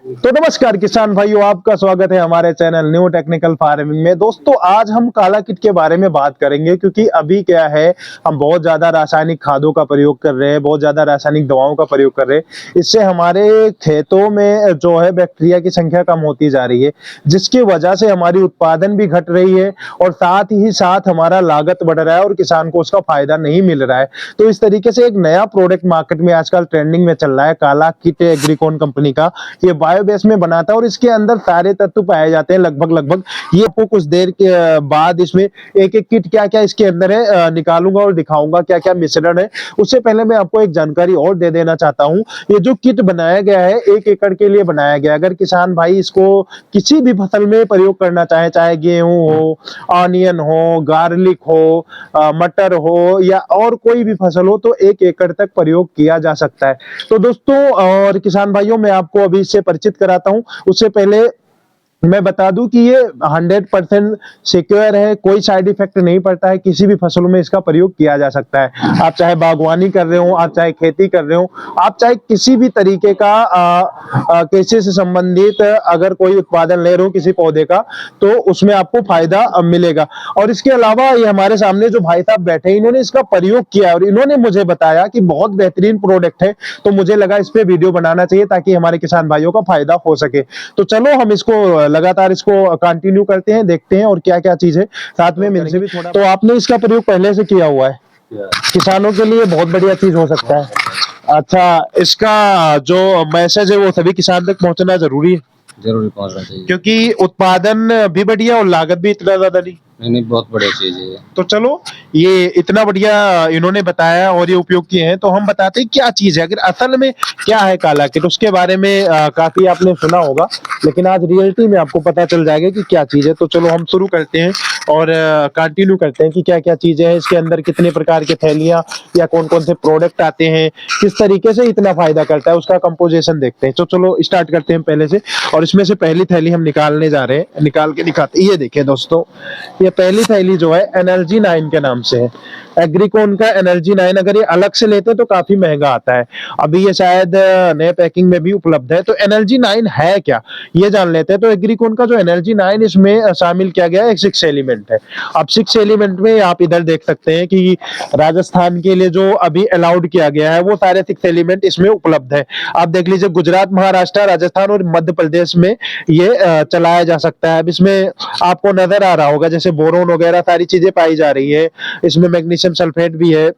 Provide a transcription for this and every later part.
तो नमस्कार किसान भाइयों, आपका स्वागत है हमारे चैनल न्यू टेक्निकल फार्मिंग में। दोस्तों, आज हम काला कीट के बारे में बात करेंगे, क्योंकि अभी क्या है, हम बहुत ज्यादा रासायनिक खादों का प्रयोग कर रहे हैं, बहुत ज्यादा रासायनिक दवाओं का प्रयोग कर रहे हैं। इससे हमारे खेतों में जो है बैक्टीरिया की संख्या कम होती जा रही है, जिसकी वजह से हमारी उत्पादन भी घट रही है और साथ ही साथ हमारा लागत बढ़ रहा है और किसान को उसका फायदा नहीं मिल रहा है। तो इस तरीके से एक नया प्रोडक्ट मार्केट में आजकल ट्रेंडिंग में चल रहा है, काला कीट एग्रीकॉन कंपनी का। ये बायोगैस में बनाता है और इसके अंदर सारे तत्व पाए जाते हैं लगभग। ये आपको कुछ देर के बाद इसमें एक एक किट क्या क्या इसके अंदर है निकालूंगा और दिखाऊंगा क्या क्या मिश्रण है। उससे पहले मैं आपको एक जानकारी और दे देना चाहता हूं। ये जो किट बनाया गया है 1 एकड़ के लिए बनाया गया। अगर किसान भाई इसको किसी भी फसल में प्रयोग करना चाहे, चाहे गेहूं हो, ऑनियन हो, गार्लिक हो, मटर हो या और कोई भी फसल हो, तो 1 एकड़ तक प्रयोग किया जा सकता है। तो दोस्तों और किसान भाइयों, मैं आपको अभी इससे परिचित कराता हूं। उससे पहले मैं बता दूं कि ये 100% सिक्योर है, कोई साइड इफेक्ट नहीं पड़ता है, किसी भी फसलों में इसका प्रयोग किया जा सकता है। आप चाहे बागवानी कर रहे हो, आप चाहे खेती कर रहे हो, आप चाहे किसी भी तरीके का कृषि से संबंधित अगर कोई उत्पादन ले रहे हो किसी पौधे का, तो उसमें आपको फायदा मिलेगा। और इसके अलावा ये हमारे सामने जो भाई साहब बैठे हैं, इन्होंने इसका प्रयोग किया और इन्होंने मुझे बताया कि बहुत बेहतरीन प्रोडक्ट है। तो मुझे लगा इस पे वीडियो बनाना चाहिए ताकि हमारे किसान भाइयों का फायदा हो सके। तो चलो हम इसको लगातार इसको कंटिन्यू करते हैं, देखते हैं और क्या क्या चीज है साथ में मिलसे भी थोड़ा। तो आपने इसका प्रयोग पहले से किया हुआ है, किसानों के लिए बहुत बढ़िया चीज हो सकता है। अच्छा, इसका जो मैसेज है वो सभी किसान तक पहुंचना जरूरी है। जरूरी पहुंचना चाहिए, क्योंकि उत्पादन भी बढ़िया और लागत भी इतना ज्यादा नहीं। नहीं बहुत बढ़िया चीज है ये। तो चलो, ये इतना बढ़िया इन्होंने बताया और ये उपयोग किए हैं, तो हम बताते हैं क्या चीज है। अगर असल में क्या है काला कीट, उसके बारे में काफी आपने सुना होगा, लेकिन आज रियलिटी में आपको पता चल जाएगा कि क्या चीज है। तो चलो हम शुरू करते हैं और कंटिन्यू करते हैं कि क्या क्या चीजें हैं इसके अंदर, कितने प्रकार के थैलियां या कौन कौन से प्रोडक्ट आते हैं, किस तरीके से इतना फायदा करता है, उसका कंपोजिशन देखते हैं। तो चलो स्टार्ट करते हैं पहले से। और इसमें से पहली थैली हम निकालने जा रहे हैं, निकाल के दिखाते हैं। ये देखिए दोस्तों, ये पहली थैली जो है एनर्जी 9 के नाम से है, एग्रीकॉन का एनर्जी 9। अगर ये अलग से लेते तो काफी महंगा आता है, अभी ये शायद नए पैकिंग में भी उपलब्ध है। तो एनर्जी 9 है क्या, ये जान लेते हैं। तो एग्रीकॉन का जो एनर्जी 9 इसमें शामिल किया गया है, एक 6 एलिमेंट है। अब 6 एलिमेंट में आप इधर देख सकते हैं कि राजस्थान के लिए जो अभी अलाउड किया गया है वो सारे 6 एलिमेंट इसमें उपलब्ध है। आप देख लीजिए, गुजरात, महाराष्ट्र, राजस्थान और मध्य प्रदेश में ये चलाया जा सकता है। अब इसमें आपको नजर आ रहा होगा जैसे बोरोन वगैरह सारी चीजें पाई जा रही है। इसमें मैग्नीशियम सल्फेट भी है,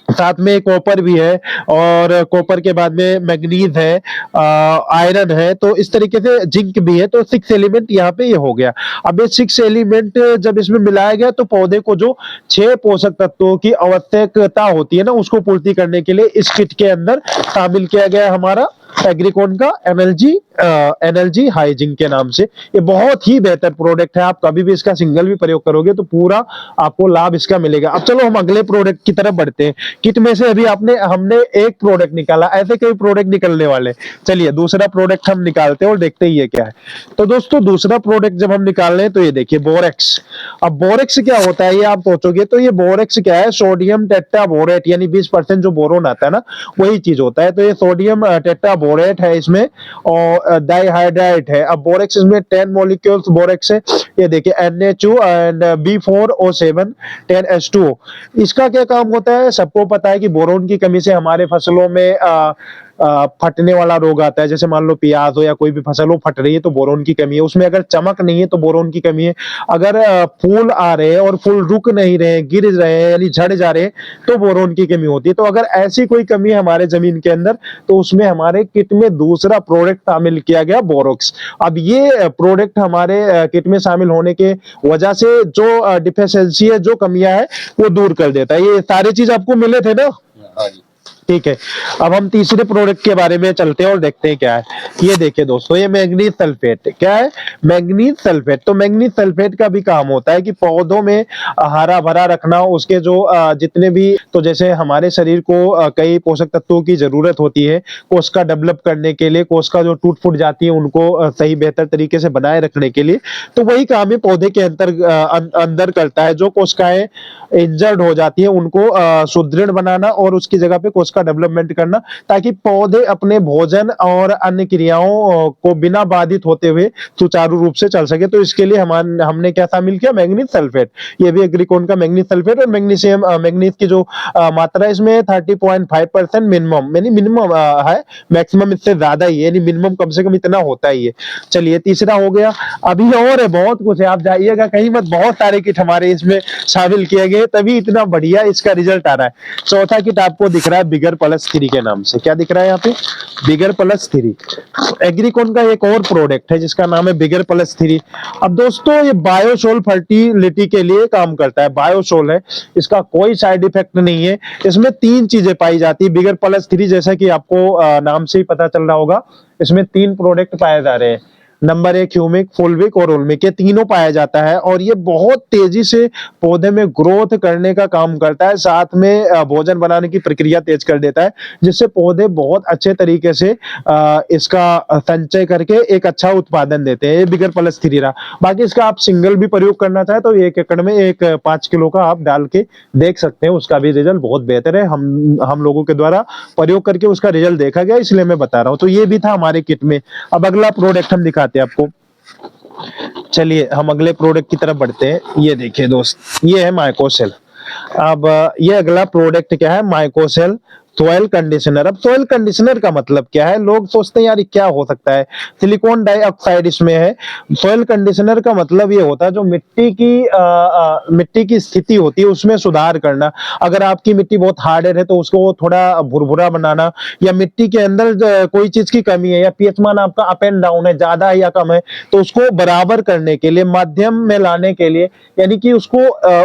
साथ में कॉपर भी है और कॉपर के बाद में मैग्नीज है, आयरन है, तो इस तरीके से जिंक भी है। तो 6 एलिमेंट यहाँ पे ये हो गया। अब ये 6 एलिमेंट जब इसमें मिलाया गया तो पौधे को जो 6 पोषक तत्वों की आवश्यकता होती है ना, उसको पूर्ति करने के लिए इस किट के अंदर शामिल किया गया है हमारा एग्रीकॉन का एनर्जी हाइजिंग के नाम से। ये बहुत ही बेहतर प्रोडक्ट है, आप कभी भी इसका सिंगल भी प्रयोग करोगे तो पूरा आपको लाभ इसका मिलेगा। अब चलो हम अगले प्रोडक्ट की तरफ बढ़ते हैं। किट में से अभी हमने एक प्रोडक्ट निकाला, ऐसे कई प्रोडक्ट निकलने वाले। चलिए दूसरा प्रोडक्ट हम निकालते हैं और देखते हैं ये क्या है। तो दोस्तों दूसरा प्रोडक्ट जब हम निकाल रहे हैं तो ये देखिए बोरेक्स। अब बोरेक्स क्या होता है ये आप सोचोगे, तो ये बोरेक्स क्या है, सोडियम टेट्राबोरेट, यानी 20% जो बोरोन आता है ना, वही चीज होता है। तो ये सोडियम टेट्राबोरेट है इसमें और डाइहाइड्राइट है। अब बोरेक्स इसमें 10 मॉलिक्यूल्स बोरेक्स है। ये देखिए NH2 एंड B4O7 10H2O। इसका क्या काम होता है, सबको पता है कि बोरोन की कमी से हमारे फसलों में फटने वाला रोग आता है। जैसे मान लो प्याज हो या कोई भी फसल हो, फट रही है तो बोरोन की कमी है। उसमें अगर चमक नहीं है तो बोरोन की कमी है। अगर फूल आ रहे हैं और फूल रुक नहीं रहे, गिर रहे हैं यानी झड़ जा रहे हैं, तो बोरोन की कमी होती है। तो अगर ऐसी कोई कमी है हमारे जमीन के अंदर, तो उसमें हमारे किट में दूसरा प्रोडक्ट शामिल किया गया, बोरोक्स। अब ये प्रोडक्ट हमारे किट में शामिल होने के वजह से जो डिफिशियंसी है, जो कमियां है, वो दूर कर देता है। ये सारी चीज आपको मिले थे ना? ठीक है, अब हम तीसरे प्रोडक्ट के बारे में चलते हैं और देखते हैं क्या है। ये देखिए दोस्तों, ये मैग्नीज सल्फेट। क्या है? Manganese sulphate. तो मैग्नीज सल्फेट का भी काम होता है कि पौधों में हरा भरा रखना, उसके जो जितने भी, तो जैसे हमारे शरीर को कई पोषक तत्वों की जरूरत होती है कोशिका डेवलप करने के लिए, कोशिका जो टूट फूट जाती है उनको सही बेहतर तरीके से बनाए रखने के लिए, तो वही काम है पौधे के अंदर करता है। जो कोशिकाएं इंजर्ड हो जाती है उनको सुदृढ़ बनाना और उसकी जगह पे कोशिका उसका डेवलपमेंट करना, ताकि पौधे अपने भोजन और अन्य क्रियाओं को बिना बाधित होते हुए सुचारू रूप से चल सके। तो इसके लिए हमने क्या शामिल किया, मैंगनीज सल्फेट। ये भी एग्रीकोन का मैंगनीज सल्फेट और मैग्नीशियम मैंगनीज की जो मात्रा है इसमें 30.5% मिनिमम, यानी मिनिमम है, मैक्सिमम इससे ज्यादा ही है, यानी मिनिमम कम से कम इतना होता ही है। चलिए तीसरा हो गया। अभी और है, बहुत कुछ है, आप जाइएगा कहीं मत, बहुत सारे किट हमारे इसमें शामिल किए गए, तभी इतना बढ़िया इसका रिजल्ट आ रहा है। चौथा किट आपको दिख रहा है बिगर प्लस 3 के नाम से। क्या दिख रहा है यहाँ पे, बिगर प्लस 3। एग्रीकोन का एक और प्रोडक्ट है जिसका नाम है बिगर प्लस 3। अब दोस्तों ये बायोसोल फर्टिलिटी के लिए काम करता है, बायोसोल है, इसका कोई साइड इफेक्ट नहीं है। इसमें 3 चीजें पाई जाती है बिगर प्लस 3, जैसा कि आपको नाम से ही पता चल रहा होगा। इसमें 3 प्रोडक्ट पाए जा रहे हैं, नंबर 1 ह्यूमिक, फुलविक और ओल्मिक, ये तीनों पाया जाता है और ये बहुत तेजी से पौधे में ग्रोथ करने का काम करता है, साथ में भोजन बनाने की प्रक्रिया तेज कर देता है, जिससे पौधे बहुत अच्छे तरीके से इसका संचय करके एक अच्छा उत्पादन देते हैं। ये बिगर प्लस 3 रहा। बाकी इसका आप सिंगल भी प्रयोग करना चाहे तो 1 एकड़ में 5 किलो का आप डाल के देख सकते हैं, उसका भी रिजल्ट बहुत बेहतर है। हम लोगों के द्वारा प्रयोग करके उसका रिजल्ट देखा गया, इसलिए मैं बता रहा हूँ। तो ये भी था हमारे किट में। अब अगला प्रोडक्ट हम दिखाते हैं आपको। चलिए हम अगले प्रोडक्ट की तरफ बढ़ते हैं। ये देखिए दोस्त, ये है माइकोसेल। अब ये अगला प्रोडक्ट क्या है, माइकोसेल सॉइल कंडीशनर। अब सॉइल कंडीशनर का मतलब क्या है, लोग सोचते हैं यार ये क्या हो सकता है, सिलिकॉन डाइऑक्साइड इसमें है। सॉइल कंडीशनर का मतलब ये होता है जो मिट्टी की स्थिति होती है उसमें सुधार करना। अगर आपकी मिट्टी बहुत हार्ड है तो उसको थोड़ा भुरभुरा बनाना, या मिट्टी के अंदर कोई चीज की कमी है या पीएच मान आपका अप एंड डाउन है, ज्यादा है या कम है, तो उसको बराबर करने के लिए, माध्यम में लाने के लिए, यानी कि उसको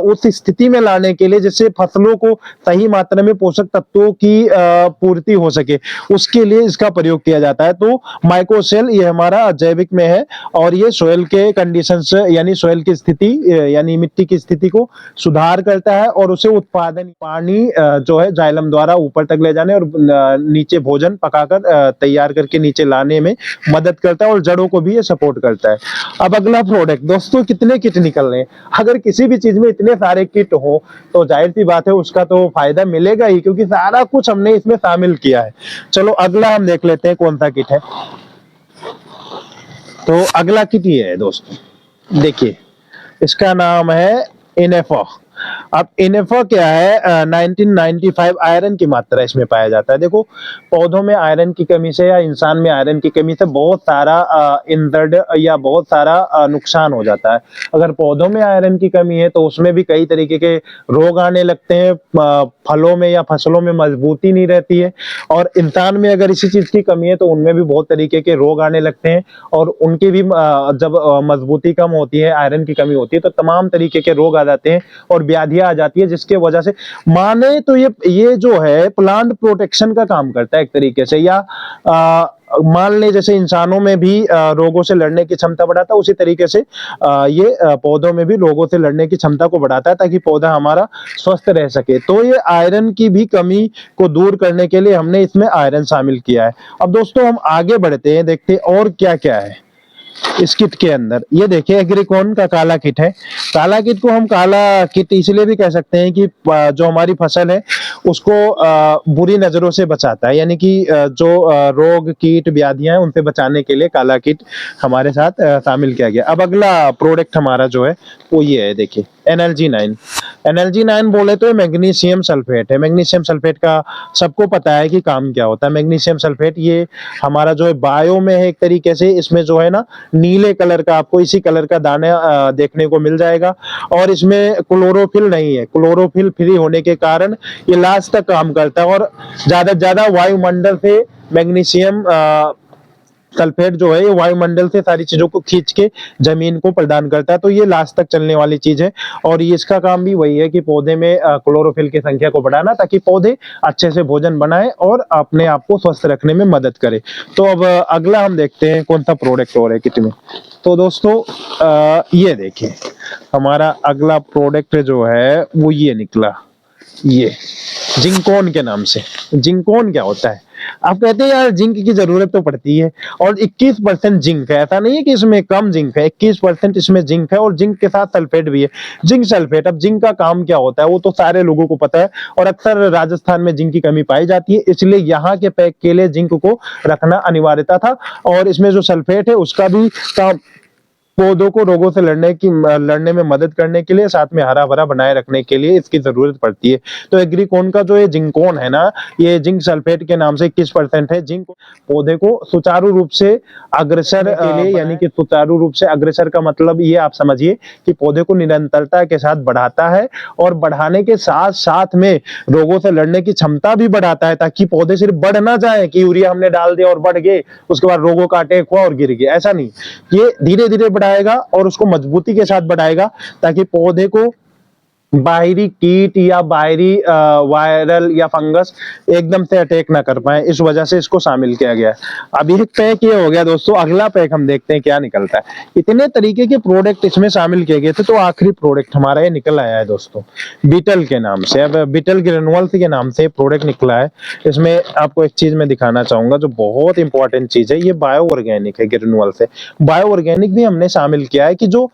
उस स्थिति में लाने के लिए जिससे फसलों को सही मात्रा में पोषक तत्वों की पूर्ति हो सके, उसके लिए इसका प्रयोग किया जाता है। तो माइकोसेल ये हमारा जैविक में है और ये सोयल के कंडीशंस, यानी सोयल की स्थिति, यानी मिट्टी की स्थिति को सुधार करता है और उसे उत्पादन, पानी जो है जाइलम द्वारा ऊपर तक ले जाने और नीचे भोजन पकाकर तैयार करके नीचे लाने में मदद करता है और जड़ों को भी ये सपोर्ट करता है। अब अगला प्रोडक्ट दोस्तों, कितने किट निकल रहे हैं। अगर किसी भी चीज में इतने सारे किट हो तो जाहिर सी बात है उसका तो फायदा मिलेगा ही, क्योंकि सारा कुछ हमने इसमें शामिल किया है। चलो अगला हम देख लेते हैं कौन सा किट है। तो अगला किट ये है दोस्तों, देखिए इसका नाम है इनेफा। अब इनेफा क्या है, 1995 आयरन की मात्रा इसमें पाया जाता है। देखो पौधों में आयरन की कमी से या इंसान में आयरन की कमी से बहुत सारा इंदर्द या बहुत सारा नुकसान हो जाता है। अगर पौधों में आयरन की कमी है तो उसमें भी कई तरीके के रोग आने लगते हैं, फलों में या फसलों में मजबूती नहीं रहती है, और इंसान में अगर इसी चीज की कमी है तो उनमें भी बहुत तरीके के रोग आने लगते हैं, और उनकी भी जब मजबूती कम होती है, आयरन की कमी होती है, तो तमाम तरीके के रोग आ जाते हैं और व्याधियां आ जाती है, जिसके वजह से माने तो ये जो है प्लांट प्रोटेक्शन का काम करता है एक तरीके से, या मान लें जैसे इंसानों में भी रोगों से लड़ने की क्षमता बढ़ाता है, उसी तरीके से ये पौधों में भी रोगों से लड़ने की क्षमता को बढ़ाता है, ताकि पौधा हमारा स्वस्थ रह सके। तो ये आयरन की भी कमी को दूर करने के लिए हमने इसमें आयरन शामिल किया है। अब दोस्तों हम आगे बढ़ते हैं, देखते हैं और क्या क्या है इस किट के अंदर। ये देखिए एग्रीकॉन का काला किट है। काला किट को हम काला किट इसलिए भी कह सकते हैं कि जो हमारी फसल है उसको बुरी नजरों से बचाता है, यानी कि जो रोग कीट व्याधियां हैं उनसे बचाने के लिए काला किट हमारे साथ शामिल किया गया। अब अगला प्रोडक्ट हमारा जो है वो ये है, देखिए NLG9। NLG9 बोले तो मैग्नीशियम सल्फेट है। मैग्नीशियम सल्फेट का सबको पता है कि काम क्या होता है। मैग्नीशियम सल्फेट ये हमारा जो है बायो में है एक तरीके से, इसमें जो है ना नीले कलर का आपको इसी कलर का दाना देखने को मिल जाएगा, और इसमें क्लोरोफिल नहीं है। क्लोरोफिल फ्री होने के कारण ये लास्ट तक काम करता है और ज्यादा से ज्यादा वायुमंडल से मैग्नीशियम सल्फेट जो है ये वायुमंडल से सारी चीजों को खींच के जमीन को प्रदान करता है। तो ये लास्ट तक चलने वाली चीज है, और ये इसका काम भी वही है कि पौधे में क्लोरोफिल की संख्या को बढ़ाना, ताकि पौधे अच्छे से भोजन बनाए और अपने आप को स्वस्थ रखने में मदद करे। तो अब अगला हम देखते हैं कौन सा प्रोडक्ट हो रहा है किट में। तो दोस्तों ये देखिए हमारा अगला प्रोडक्ट जो है वो ये निकला, ये जिंकोन के नाम से। जिंकोन क्या होता है, आप कहते हैं यार जिंक की जरूरत तो पड़ती है, और 21% जिंक है, ऐसा नहीं है कि इसमें कम जिंक है, 21% इसमें जिंक है, और जिंक के साथ सल्फेट भी है, जिंक सल्फेट। अब जिंक का काम क्या होता है वो तो सारे लोगों को पता है, और अक्सर राजस्थान में जिंक की कमी पाई जाती है, इसलिए यहाँ के पैक के लिए जिंक को रखना अनिवार्यता था। और इसमें जो सल्फेट है उसका भी काम पौधों को रोगों से लड़ने में मदद करने के लिए, साथ में हरा भरा बनाए रखने के लिए इसकी जरूरत पड़ती है। तो एग्रीकोन का जो ये जिंकोन है ना, ये जिंक सल्फेट के नाम से 21% है। जिंक पौधे को सुचारू रूप से अग्रसर के लिए, यानी कि सुचारू रूप से अग्रसर का मतलब ये आप समझिए कि पौधे को निरंतरता के साथ बढ़ाता है, और बढ़ाने के साथ साथ में रोगों से लड़ने की क्षमता भी बढ़ाता है, ताकि पौधे सिर्फ बढ़ ना जाए कि यूरिया हमने डाल दिया और बढ़ गए, उसके बाद रोगों का अटैक हुआ और गिर गए, ऐसा नहीं। ये धीरे धीरे बढ़ाएगा और उसको मजबूती के साथ बढ़ाएगा, ताकि पौधे को बाहरी कीट या बाहरी वायरल या फंगस एकदम से अटैक ना कर पाए, इस वजह से इसको शामिल किया गया है। अब एक पैक ये हो गया दोस्तों, अगला पैक हम देखते हैं क्या निकलता है। इतने तरीके के प्रोडक्ट इसमें शामिल किए गए थे, तो आखिरी प्रोडक्ट हमारा ये निकल आया है दोस्तों, बीटल के नाम से। अब बीटल ग्रेनुअल्स के नाम से प्रोडक्ट निकला है। इसमें आपको एक चीज मैं दिखाना चाहूंगा जो बहुत इंपॉर्टेंट चीज है, ये बायो ऑर्गेनिक है ग्रेनुअल से। बायो ऑर्गेनिक भी हमने शामिल किया है कि जो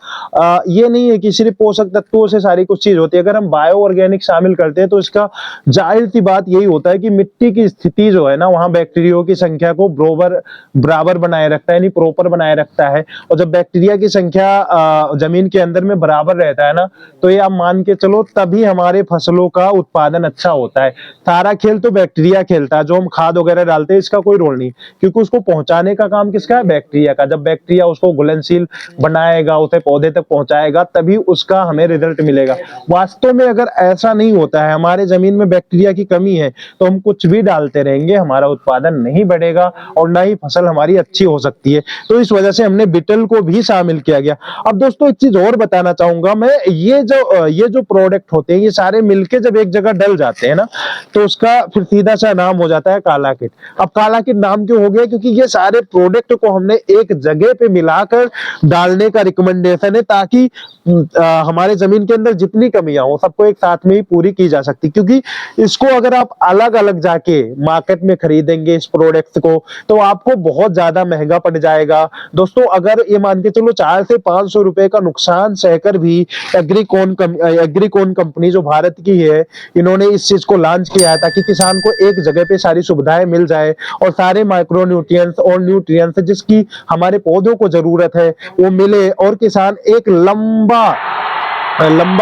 ये नहीं है कि सिर्फ पोषक तत्वों से सारी कुछ चीज होती है। अगर हम बायो ऑर्गेनिक शामिल करते हैं तो इसका जाहिर सी बात यही होता है कि मिट्टी की स्थिति जो है ना, वहां बैक्टीरिया की संख्या को बराबर बनाए रखता है, यानी प्रॉपर बनाए रखता है। और जब बैक्टीरिया की संख्या जमीन के अंदर में बराबर रहता है ना, तो ये आप मान के चलो तभी हमारे फसलों का उत्पादन अच्छा होता है। सारा खेल तो बैक्टीरिया खेलता है, जो हम खाद वगैरह डालते हैं इसका कोई रोल नहीं, क्योंकि उसको पहुंचाने का काम किसका है, बैक्टीरिया का। जब बैक्टीरिया उसको घुलनशील बनाएगा, उसे पौधे तक पहुंचाएगा, तभी उसका हमें रिजल्ट मिलेगा। वास्तव में अगर ऐसा नहीं होता है, हमारे जमीन में बैक्टीरिया की कमी है, तो हम कुछ भी डालते रहेंगे, हमारा उत्पादन नहीं बढ़ेगा और ना ही फसल हमारी अच्छी हो सकती है। तो इस वजह से हमने बीटल को भी शामिल किया गया। अब दोस्तों एक चीज और बताना चाहूंगा मैं, ये जो प्रोडक्ट होते हैं ये सारे मिलके जब एक जगह डल जाते हैं ना, तो उसका फिर सीधा सा नाम हो जाता है काला किट। अब काला किट नाम क्यों हो गया, क्योंकि ये सारे प्रोडक्ट को हमने एक जगह पे मिलाकर डालने का रिकमेंडेशन है, ताकि हमारे जमीन के अंदर जितनी कमियां हो सबको एक साथ में ही पूरी की जा सकती। क्योंकि इसको अगर आप अलग अलग जाके मार्केट में खरीदेंगे इस प्रोडक्ट को, तो आपको बहुत ज्यादा महंगा पड़ जाएगा दोस्तों। अगर ये मान के चलो 400 से 500 रुपए का नुकसान सहकर भी एग्रीकोन कंपनी जो भारत की है, इन्होंने इस चीज को लॉन्च किया है ताकि किसान को एक जगह पे सारी सुविधाएं मिल जाए, और सारे माइक्रो न्यूट्रिएंट्स और न्यूट्रिएंट्स जिसकी हमारे पौधों को जरूरत है वो मिले, और किसान एक लंबा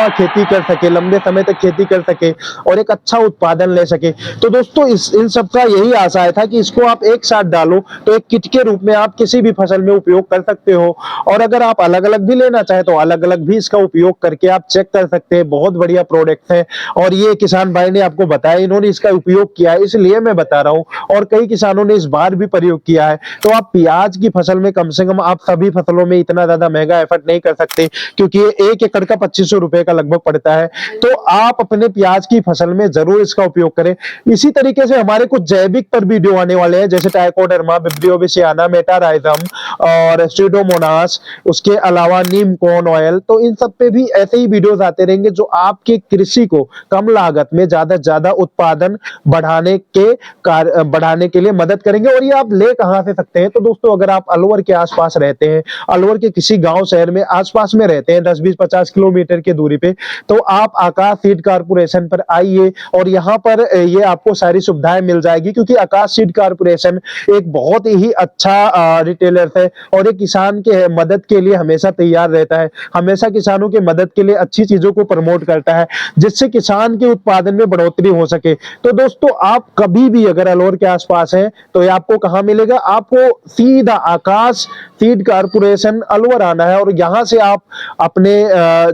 खेती कर सके, लंबे समय तक खेती कर सके और एक अच्छा उत्पादन ले सके। तो दोस्तों इन सब का यही आशय था कि इसको आप एक साथ डालो तो एक किट के रूप में आप किसी भी फसल में उपयोग कर सकते हो, और अगर आप अलग अलग भी लेना चाहे तो अलग अलग भी इसका उपयोग करके आप चेक कर सकते हैं। बहुत बढ़िया प्रोडक्ट है, और ये किसान भाई ने आपको बताया, इन्होंने इसका उपयोग किया है इसलिए मैं बता रहा हूँ, और कई किसानों ने इस बार भी प्रयोग किया है। तो आप प्याज की फसल में कम से कम, आप सभी फसलों में इतना ज्यादा महंगा एफर्ट नहीं कर सकते, क्योंकि ये 1 एकड़ का 2500 रुपए का लगभग पड़ता है। तो आप अपने प्याज की फसल में जरूर इसका उपयोग करें। इसी तरीके से हमारे कुछ जैविक पर वीडियो आने वाले हैं, जैसे ट्राइकोडर्मा, विब्रियो बेसियाना, मेटाराइजम और स्यूडोमोनास, उसके अलावा नीम कॉर्न ऑयल। तो इन सब पे भी ऐसे ही वीडियोस आते रहेंगे जो आपके कृषि को कम लागत में ज्यादा से ज्यादा उत्पादन बढ़ाने के लिए मदद करेंगे। और ये आप ले कहां से सकते हैं, तो दोस्तों अगर आप अलवर के आसपास रहते हैं, अलवर के किसी गांव शहर में आसपास में रहते हैं 10-20-50 किलोमीटर की दूरी पे, तो आप आकाश सीड कारपोरेशन पर आइए, और यहाँ पर ये आपको सारी सुविधाएं मिल जाएगी। क्योंकि आकाश सीड कारपोरेशन एक बहुत ही अच्छा रिटेलर है, और एक किसान के मदद के लिए हमेशा तैयार रहता है, हमेशा किसानों के मदद के लिए अच्छी चीजों को प्रमोट करता है, जिससे किसान के उत्पादन में बढ़ोतरी हो सके। तो दोस्तों आप कभी भी अगर अलवर के आसपास हैं तो ये आपको कहां मिलेगा, आपको सीधा आकाश सीड कारपोरेशन अलवर आना है, और यहां से आप अपने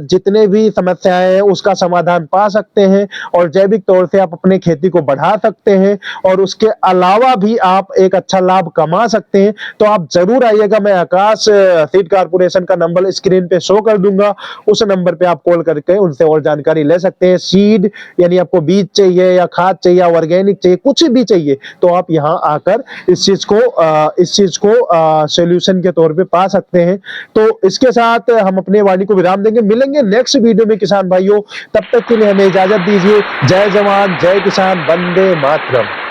जितने भी समस्याएं हैं उसका समाधान पा सकते हैं, और जैविक तौर से आप अपने खेती को बढ़ा सकते हैं, और उसके अलावा भी आप एक अच्छा लाभ कमा सकते हैं। तो आप जरूर आइएगा। मैं आकाश सीड कारपोरेशन का नंबर स्क्रीन पे शो कर दूंगा, उस नंबर पे आप कॉल करके उनसे और जानकारी ले सकते हैं। सीड यानी आपको बीज चाहिए या खाद चाहिए या ऑर्गेनिक चाहिए, कुछ भी चाहिए, तो आप यहाँ आकर इस चीज को सोल्यूशन के तौर पे पा सकते हैं। तो इसके साथ हम अपने वाणी को विराम देंगे, मिलेंगे नेक्स्ट वीडियो में किसान भाइयों। तब तक के लिए हमें इजाजत दीजिए। जय जवान जय किसान, वंदे मातरम।